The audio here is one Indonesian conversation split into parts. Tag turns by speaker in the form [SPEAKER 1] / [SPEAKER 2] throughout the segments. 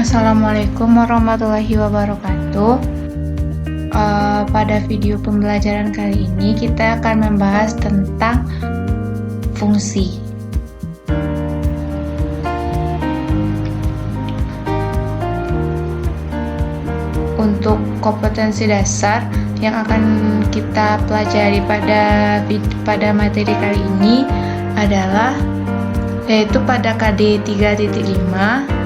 [SPEAKER 1] Assalamualaikum warahmatullahi wabarakatuh. Pada video pembelajaran kali ini kita akan membahas tentang fungsi. Untuk kompetensi dasar yang akan kita pelajari pada materi kali ini adalah yaitu pada KD 3.5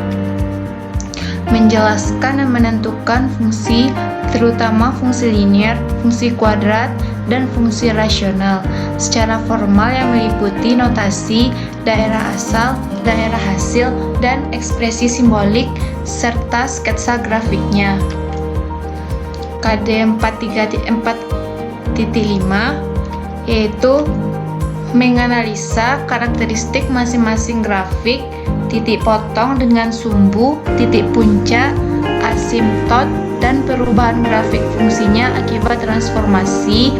[SPEAKER 1] menjelaskan dan menentukan fungsi, terutama fungsi linier, fungsi kuadrat, dan fungsi rasional secara formal yang meliputi notasi, daerah asal, daerah hasil, dan ekspresi simbolik serta sketsa grafiknya. KD 4.5 yaitu menganalisa karakteristik masing-masing grafik, titik potong dengan sumbu, titik puncak, asimtot, dan perubahan grafik fungsinya akibat transformasi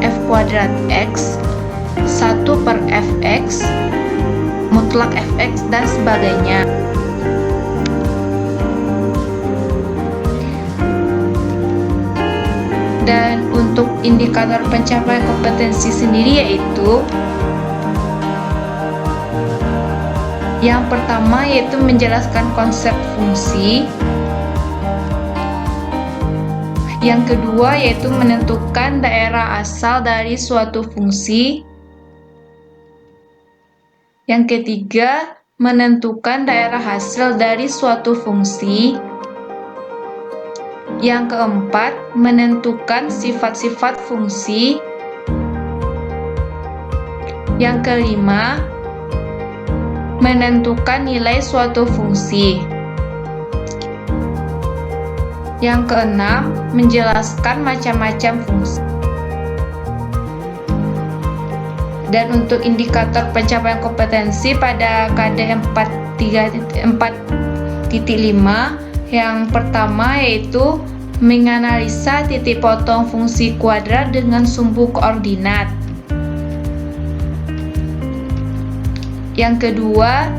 [SPEAKER 1] f kuadrat x, 1/fx, mutlak fx, dan sebagainya. Dan untuk indikator pencapaian kompetensi sendiri yaitu yang pertama yaitu menjelaskan konsep fungsi. Yang kedua yaitu menentukan daerah asal dari suatu fungsi. Yang ketiga, menentukan daerah hasil dari suatu fungsi. Yang keempat, menentukan sifat-sifat fungsi. Yang kelima, menentukan nilai suatu fungsi. Yang keenam, menjelaskan macam-macam fungsi. Dan untuk indikator pencapaian kompetensi pada KD 4.5 yang pertama yaitu menganalisa titik potong fungsi kuadrat dengan sumbu koordinat. Yang kedua,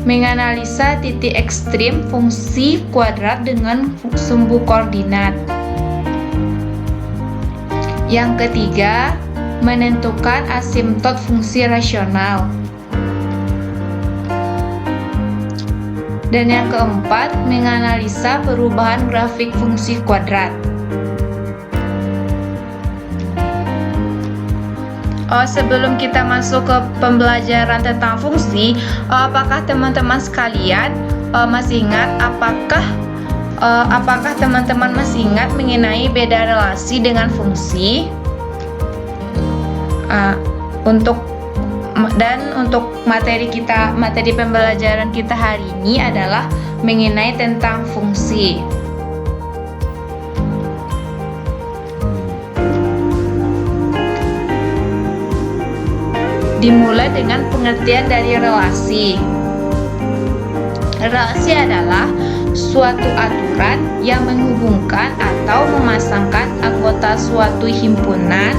[SPEAKER 1] menganalisa titik ekstrim fungsi kuadrat dengan sumbu koordinat. Yang ketiga, menentukan asimtot fungsi rasional. Dan yang keempat, menganalisa perubahan grafik fungsi kuadrat. Sebelum kita masuk ke pembelajaran tentang fungsi, apakah teman-teman sekalian masih ingat apakah teman-teman masih ingat mengenai beda relasi dengan fungsi? Untuk materi pembelajaran kita hari ini adalah mengenai tentang fungsi. Dimulai dengan pengertian dari relasi. Relasi adalah suatu aturan yang menghubungkan atau memasangkan anggota suatu himpunan,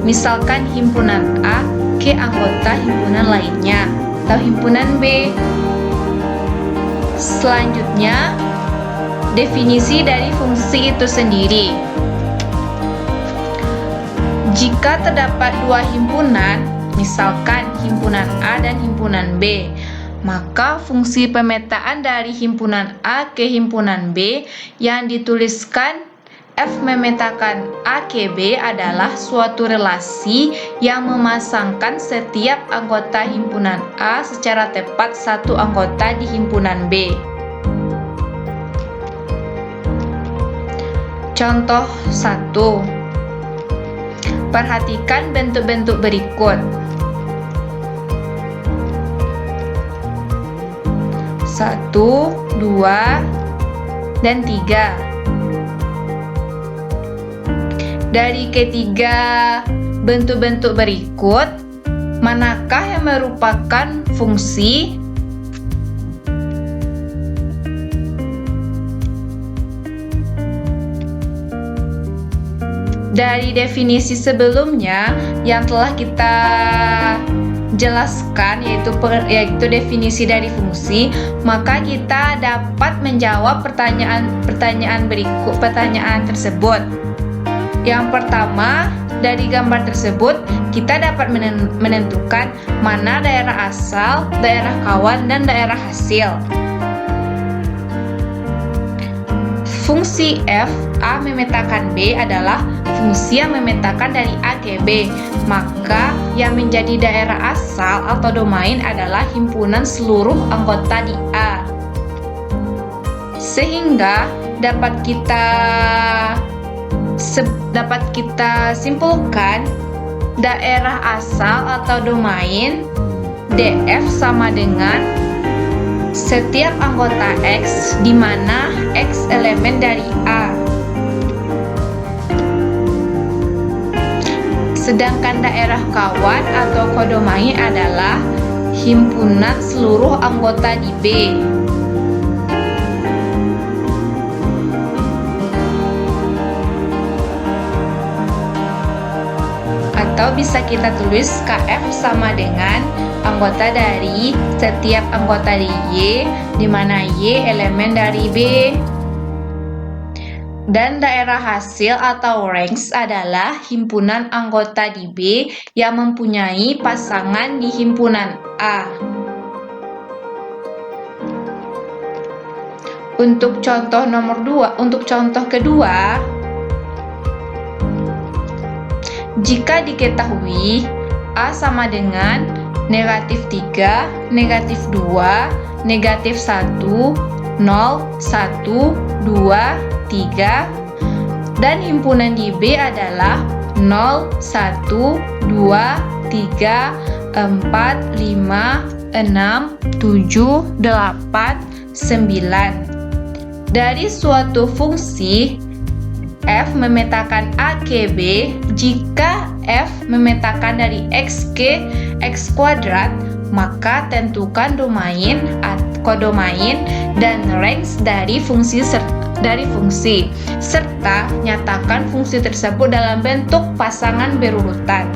[SPEAKER 1] misalkan himpunan A ke anggota himpunan lainnya atau himpunan B. Selanjutnya, definisi dari fungsi itu sendiri. Jika terdapat dua himpunan, misalkan himpunan A dan himpunan B, maka fungsi pemetaan dari himpunan A ke himpunan B yang dituliskan F memetakan A ke B adalah suatu relasi yang memasangkan setiap anggota himpunan A secara tepat satu anggota di himpunan B. Contoh 1. Perhatikan bentuk-bentuk berikut. 1, 2, dan 3. Dari ketiga bentuk-bentuk berikut, manakah yang merupakan fungsi? Dari definisi sebelumnya yang telah kita jelaskan, yaitu definisi dari fungsi, maka kita dapat menjawab pertanyaan tersebut. Yang pertama, dari gambar tersebut kita dapat menentukan mana daerah asal, daerah kawan, dan daerah hasil. Fungsi f A memetakan B adalah fungsi yang memetakan dari A ke B, maka yang menjadi daerah asal atau domain adalah himpunan seluruh anggota di A. Sehingga dapat kita simpulkan daerah asal atau domain DF sama dengan setiap anggota X di mana X elemen dari A. Sedangkan daerah kawan atau kodomain adalah himpunan seluruh anggota di B. Atau bisa kita tulis KF sama dengan anggota dari setiap anggota di Y, di mana Y elemen dari B. Dan daerah hasil atau ranks adalah himpunan anggota di B yang mempunyai pasangan di himpunan A. Untuk contoh kedua, jika diketahui A sama dengan negatif 3, negatif 2, negatif 1, 0, 1, 2, 3, dan himpunan di B adalah 0, 1, 2, 3, 4, 5, 6, 7, 8, 9. Dari suatu fungsi f memetakan A ke B jika f memetakan dari X ke X kuadrat, maka tentukan domain, kodomain, dan range dari fungsi serta nyatakan fungsi tersebut dalam bentuk pasangan berurutan.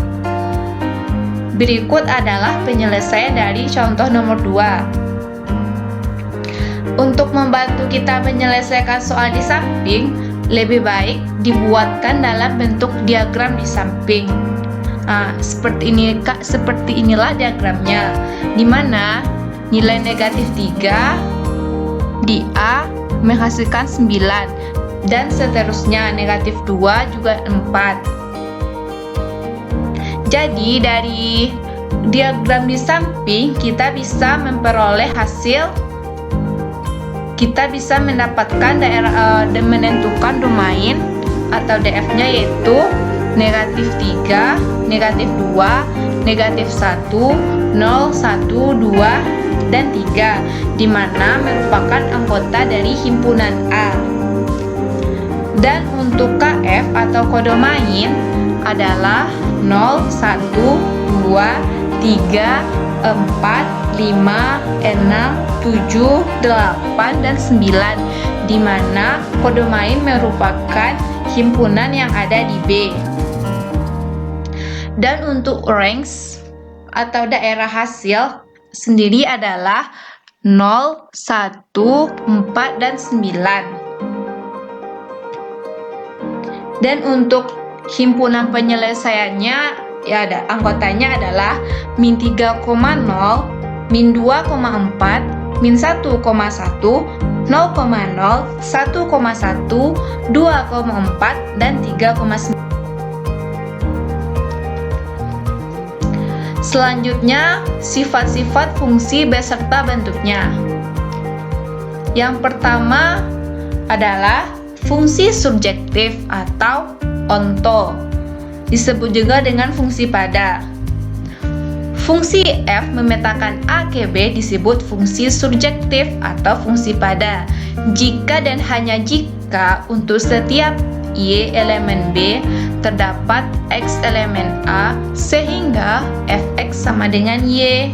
[SPEAKER 1] Berikut adalah penyelesaian dari contoh nomor 2. Untuk membantu kita menyelesaikan soal di samping, lebih baik dibuatkan dalam bentuk diagram di samping. Seperti inilah diagramnya, di mana nilai negatif 3 di A menghasilkan 9, dan seterusnya negatif 2 juga 4. Jadi dari diagram di samping kita bisa memperoleh hasil, kita bisa mendapatkan daerah dan menentukan domain atau DF-nya, yaitu negatif 3, negatif 2, negatif 1, 0, 1, 2, dan 3, di mana merupakan anggota dari himpunan A. Dan untuk KF atau kodomain adalah 0, 1, 2, 3, 4, 5, 6, 7, 8, dan 9, di mana kodomain merupakan himpunan yang ada di B. Dan untuk ranks atau daerah hasil sendiri adalah 0, 1, 4, dan 9. Dan untuk himpunan penyelesaiannya, ada anggotanya adalah min 3,0, min 2,4, min 1,1, 0,0, 1,1, 2,4, dan 3,9. Selanjutnya, sifat-sifat fungsi beserta bentuknya. Yang pertama adalah fungsi subjektif atau onto, disebut juga dengan fungsi pada. Fungsi f memetakan A ke B disebut fungsi subjektif atau fungsi pada jika dan hanya jika untuk setiap Y elemen B terdapat X elemen A sehingga fx sama dengan Y.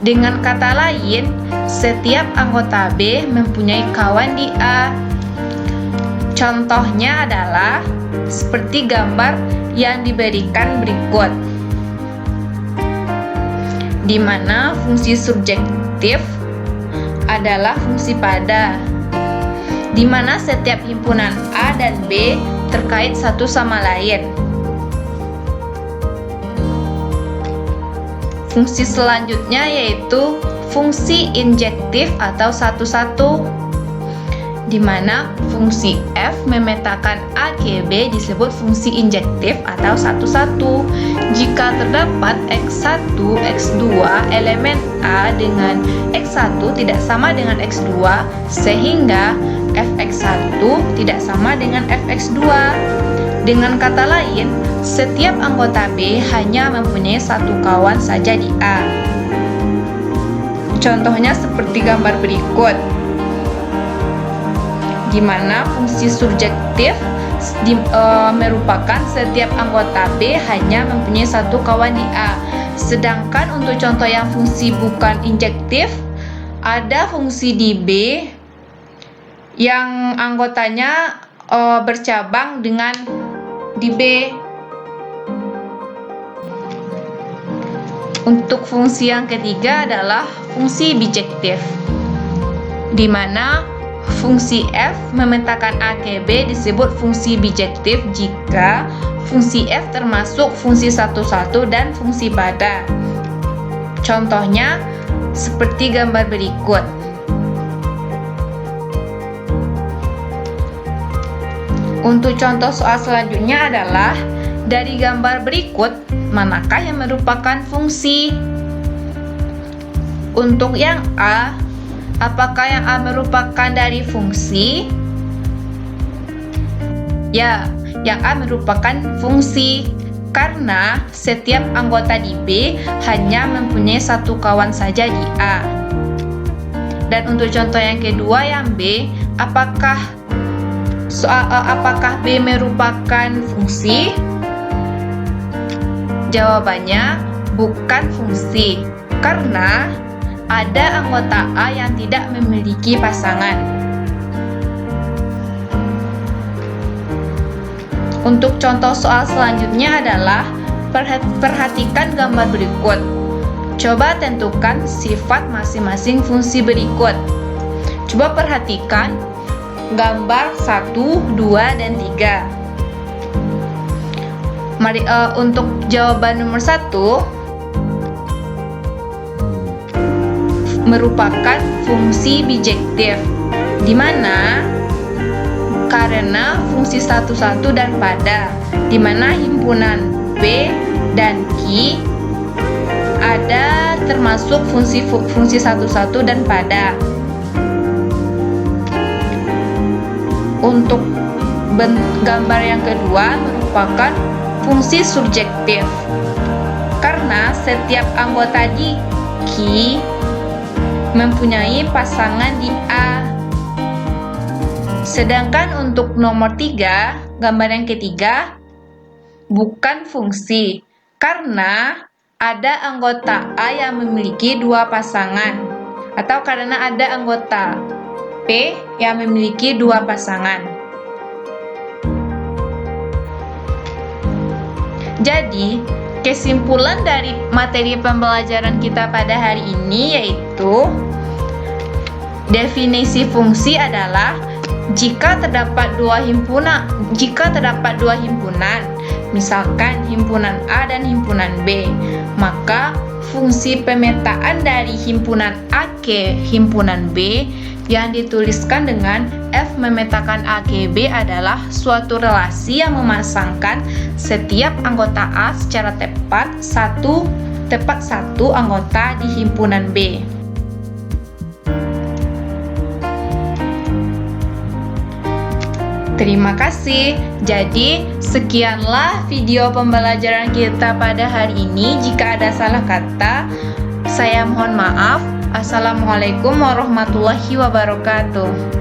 [SPEAKER 1] Dengan kata lain, setiap anggota B mempunyai kawan di A. Contohnya adalah seperti gambar yang diberikan berikut. di mana fungsi subjektif adalah fungsi pada, di mana setiap himpunan A dan B terkait satu sama lain. Fungsi selanjutnya yaitu fungsi injektif atau satu-satu, di mana fungsi F memetakan A ke B disebut fungsi injektif atau satu-satu. Jika terdapat X1, X2 elemen A dengan X1 tidak sama dengan X2, sehingga Fx1 tidak sama dengan Fx2. Dengan kata lain, setiap anggota B hanya mempunyai satu kawan saja di A. Contohnya seperti gambar berikut, di mana fungsi subjektif merupakan setiap anggota B hanya mempunyai satu kawan di A. Sedangkan untuk contoh yang fungsi bukan injektif, ada fungsi di B yang anggotanya bercabang dengan di B. Untuk fungsi yang ketiga adalah fungsi bijektif, di mana fungsi F memetakan A ke B disebut fungsi bijektif jika fungsi F termasuk fungsi satu-satu dan fungsi pada. Contohnya seperti gambar berikut. Untuk contoh soal selanjutnya adalah dari gambar berikut, manakah yang merupakan fungsi? Untuk yang A, apakah yang A merupakan dari fungsi? Ya, yang A merupakan fungsi karena setiap anggota di B hanya mempunyai satu kawan saja di A. Dan untuk contoh yang kedua yang B, apakah B merupakan fungsi? Jawabannya bukan fungsi, karena ada anggota A yang tidak memiliki pasangan. Untuk contoh soal selanjutnya adalah perhatikan gambar berikut. Coba tentukan sifat masing-masing fungsi berikut. Coba perhatikan gambar 1, 2, dan 3. Mari untuk jawaban nomor 1 merupakan fungsi bijektif, di mana karena fungsi satu-satu dan pada, di mana himpunan B dan Q ada termasuk fungsi satu-satu dan pada. Untuk gambar yang kedua merupakan fungsi subjektif, karena setiap anggota di Q mempunyai pasangan di A. Sedangkan untuk nomor 3, gambar yang ketiga, bukan fungsi, karena ada anggota A yang memiliki dua pasangan, atau karena ada anggota P yang memiliki dua pasangan. Jadi, kesimpulan dari materi pembelajaran kita pada hari ini yaitu definisi fungsi adalah jika terdapat dua himpunan, misalkan himpunan A dan himpunan B, maka fungsi pemetaan dari himpunan A ke himpunan B yang dituliskan dengan F memetakan A ke B adalah suatu relasi yang memasangkan setiap anggota A secara tepat satu anggota di himpunan B. Terima kasih. Jadi, sekianlah video pembelajaran kita pada hari ini. Jika ada salah kata, saya mohon maaf. Assalamualaikum warahmatullahi wabarakatuh.